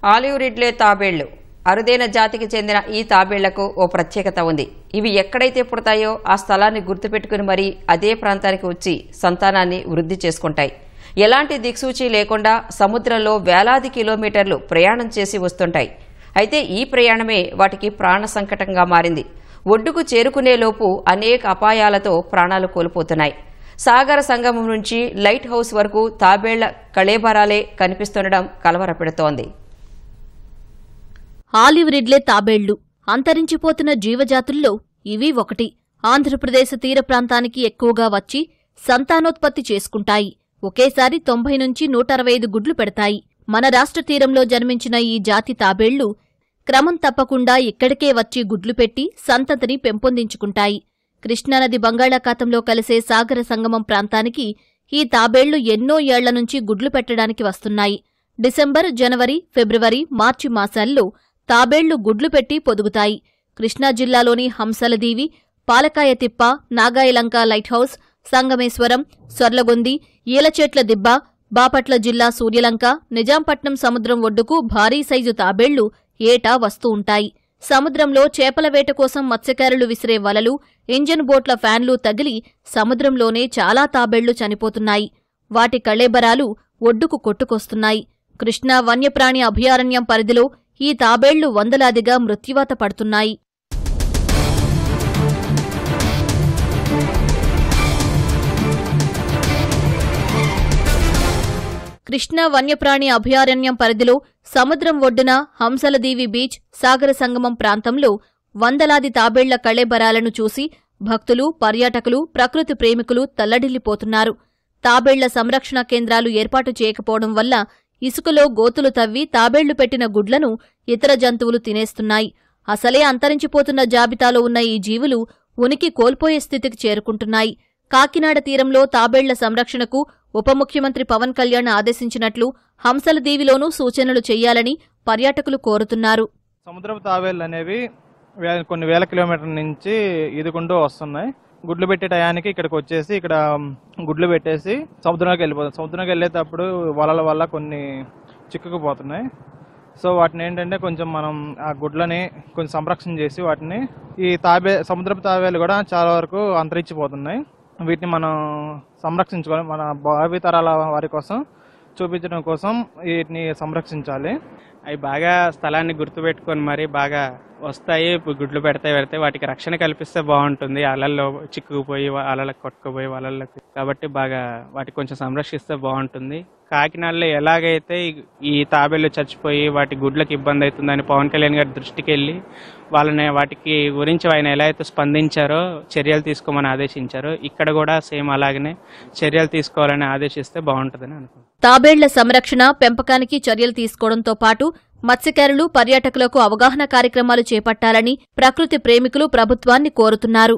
Olive Ridley తాబేళ్లు అరుదైన జాతికి చెందిన ఈ తాబేళ్లకు ఓ ప్రత్యేకత ఉంది. ఇవి ఎక్కడైతే పుడతాయో ఆ స్థలాన్ని గుర్తుపెట్టుకుని మరీ అదే ప్రాంతానికి వచ్చి సంతానాన్ని వృద్ధి చేసుకుంటాయి. ఎలాంటి దిక్సూచి లేకుండా సముద్రంలో వేలాది కిలోమీటర్లు ప్రయాణం చేసి వస్తుంటాయి. అయితే ఈ ప్రయాణమే వాటికి ప్రాణ సంకటంగా మారింది. ఒడ్డుకు చేరుకునేలోపు అనేక అపాయాలతో ప్రాణాలు కోల్పోతున్నాయి. సాగర సంగమం నుంచి లైట్ హౌస్ వరకు తాబేళ్ల కళేబరాలే కనిపిస్తుండడం కలవరపెడుతోంది. ఆలివ్ రిడ్లే తాబేళ్లు అంతరించిపోతున్న జీవజాతుల్లో ఇవి ఒకటి. ఆంధ్రప్రదేశ్ తీర ప్రాంతానికి ఎక్కువగా వచ్చి సంతానోత్పత్తి చేసుకుంటాయి. ఒకేసారి 90 నుంచి 165 గుడ్లు పెడతాయి. మన రాష్ట్ర తీరంలో జన్మించిన ఈ జాతి తాబేళ్లు క్రమం తప్పకుండా ఇక్కడికే వచ్చి గుడ్లు పెట్టి సంతతిని పెంపొందించుకుంటాయి. కృష్ణానది బంగాళాఖాతంలో కలిసే సాగర సంగమం ప్రాంతానికి ఈ తాబేళ్లు ఎన్నో ఏళ్ల నుంచి గుడ్లు పెట్టడానికి వస్తున్నాయి. డిసెంబర్, జనవరి, ఫిబ్రవరి, మార్చి మాసాల్లో తాబేళ్లు గుడ్లు పెట్టి పొదుగుతాయి. కృష్ణా జిల్లాలోని హంసలదీవి, పాలకాయతిప్ప, నాగాయలంక లైట్ హౌస్, సంగమేశ్వరం, సొర్లగొంది, ఈలచేట్ల దిబ్బ, బాపట్ల జిల్లా సూర్యలంక, నిజాంపట్నం సముద్రం ఒడ్డుకు భారీ సైజు తాబేళ్లు ఏటా వస్తూ ఉంటాయి. సముద్రంలో చేపల వేట కోసం మత్స్యకారులు విసిరే వలలు, ఇంజన్ బోట్ల ఫ్యాన్లు తగిలి సముద్రంలోనే చాలా తాబేళ్లు చనిపోతున్నాయి. వాటి కళేబరాలు ఒడ్డుకు కొట్టుకొస్తున్నాయి. కృష్ణా వన్యప్రాణి అభయారణ్యం పరిధిలో ఈ తాబేళ్లు వందలాదిగా మృత్యువాత పడుతున్నాయి. కృష్ణా వన్యప్రాణి అభయారణ్యం పరిధిలో సముద్రం ఒడ్డున హంసలదీవి బీచ్, సాగర సంగమం ప్రాంతంలో వందలాది తాబేళ్ల కళేబరాలను చూసి భక్తులు, పర్యాటకులు, ప్రకృతి ప్రేమికులు తల్లడిల్లిపోతున్నారు. తాబేళ్ల సంరక్షణ కేంద్రాలు ఏర్పాటు చేయకపోవడం వల్ల ఇసుకలో గోతులు తవ్వి తాబేళ్లు పెట్టిన గుడ్లను ఇతర జంతువులు తినేస్తున్నాయి. అసలే అంతరించిపోతున్న జాబితాలో ఉన్న ఈ జీవులు ఉనికి కోల్పోయే స్థితికి చేరుకుంటున్నాయి. కాకినాడ తీరంలో తాబేళ్ల సంరక్షణకు ఉప ముఖ్యమంత్రి పవన్ కళ్యాణ్ ఆదేశించినట్లు హంసలదీవిలోనూ సూచనలు చేయాలని పర్యాటకులు కోరుతున్నారు. సముద్రపు తాబేళ్లు అనేవి కొన్ని వేల కిలోమీటర్ల నుంచి ఈదుకుంటూ వస్తున్నాయి. గుడ్లు పెట్టే టయానికి ఇక్కడికి వచ్చేసి ఇక్కడ గుడ్లు పెట్టేసి సముద్రంలోకి వెళ్ళిపోతుంది. సముద్రంలోకి వెళ్ళేటప్పుడు వలల వల్ల కొన్ని చిక్కుకుపోతున్నాయి. సో వాటిని ఏంటంటే కొంచెం మనం ఆ గుడ్లని కొంచెం సంరక్షణ చేసి వాటిని ఈ సముద్రపు తాబేళ్లు కూడా చాలా వరకు అంతరించిపోతున్నాయి. వీటిని మనం సంరక్షించుకోవాలి. మన భావి తరాల వారి కోసం చూపించడం కోసం వీటిని సంరక్షించాలి. అవి బాగా స్థలాన్ని గుర్తుపెట్టుకొని మరి బాగా వస్తాయి, గుడ్లు పెడతాయి. వాటికి రక్షణ కల్పిస్తే బాగుంటుంది. అలల్లో చిక్కుకుపోయి అలలకు కొట్టుకుపోయి వలలకు, కాబట్టి బాగా వాటికి కొంచెం సంరక్షిస్తే బాగుంటుంది. కాకినాడలో ఎలాగైతే ఈ తాబేళ్లు చచ్చిపోయి వాటి గుడ్లకు ఇబ్బంది అవుతుందని పవన్ కళ్యాణ్ గారి దృష్టికి వెళ్ళి వాటికి గురించి ఆయన ఎలా అయితే స్పందించారో చర్యలు తీసుకోమని ఆదేశించారో ఇక్కడ కూడా సేమ్ అలాగనే చర్యలు తీసుకోవాలని ఆదేశిస్తే బాగుంటుందని అనుకుంటున్నాను. తాబేళ్ల సంరక్షణ, పెంపకానికి చర్యలు తీసుకోవడంతో పాటు మత్స్యకారులు, పర్యాటకులకు అవగాహన కార్యక్రమాలు చేపట్టాలని ప్రకృతి ప్రేమికులు ప్రభుత్వాన్ని కోరుతున్నారు.